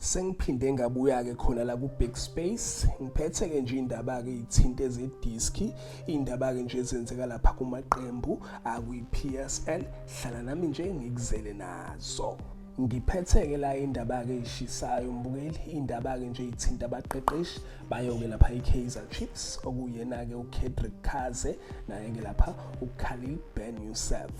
Sengiphinde ngabuya ke khona la ku Big Space ngiphethe ke nje indaba ke izithinto ezediski indaba ke nje ezenzeka lapha kumaqembu akuyi PSL hlala nami nje ngikuzele nazo. Ngiphethe ke la indaba ke ishisayo mbukeli indaba ke nje izithinta abaqeqeshi bayo ke lapha iKaizer Chiefs okuyena ke uKendrick Kaze naye ke lapha uKhalil Ben Yusuf.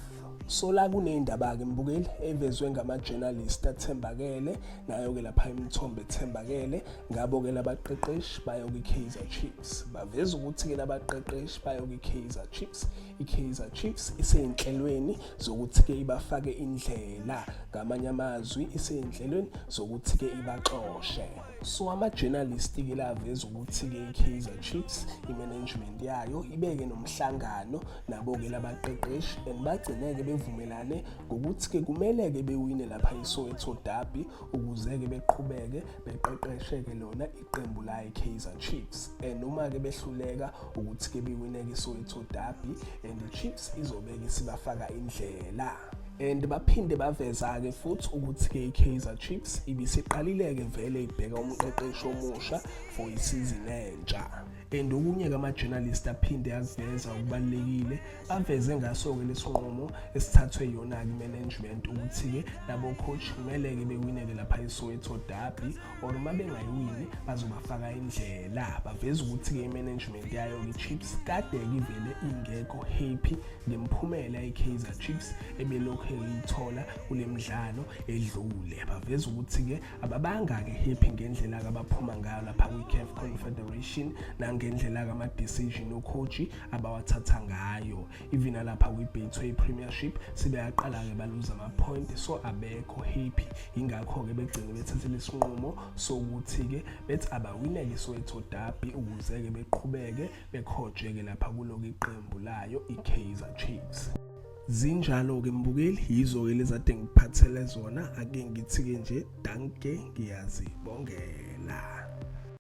So la kunendaba ke mbukeli evezwe ngama-journalist athembakele nayo ke lapha imithombo ethembakele ngabo ke labaqeqeshi bayo kwiKaizer Chiefs baveza ukuthi ke labaqeqeshi bayo kwiKaizer Chiefs iKaizer Chiefs iseyinhlelweni zokuthi ke ibafake indlela ngamanye amazwi iseyinhlelweni zokuthi ke ibaxoshe. So ama-journalist ke laveza ukuthi ke iKaizer Chiefs imanagement yayo ibeke nomhlangano nabo ke labaqeqeshi and bagcine ke bevumelane ngokuthi ke kumele ke bewine lapha iSoweto Derby ukuze ke beqhubeke beqeqeshe ke lona iqembu la iKaizer Chiefs and uma ke behluleka ukuthi ke bewine ke iSoweto Derby and iChiefs izobe ke sibafaka indlela. And baphinde baveza ke futhi ukuthi ke iKaizer Chiefs ibisiqalile ke vele ibheka umqeqeshi omusha for isizini entsha. And okunye ama-journalist aphinde aveza ukubalekile baveze ngaso ke lesinqumo esithathwe yona ke management ukuthi ke labo coach kumele ke bewine ke lapha iSoweto Derby or uma bengayiwini bazobafaka indlela. Baveza ukuthi ke management yayo iChiefs kade ke ivele ingekho happy ngemphumela iKaizer Chiefs ebelokhu ithola kule midlalo edlule. Baveza ukuthi ke ababanga ke happy ngendlela abaphuma ngayo lapha kwiCAF Confederation ngendlela kama decision ucoach abawathatha ngayo even lapha kwiBetway Premiership sibe yaqala ke baluza ama point so abekho happy ingakho ke begcine bethathe lesinqumo sokuthi ke bethi abawine iSoweto Derby ukuze ke beqhubeke bekhojwe ke lapha kuloko iqembu layo iKaizer Chiefs. Zinjalo ke mbukeli yizo ke lezade ngiphathele zona ake ngithi ke nje danke ngiyazibongela.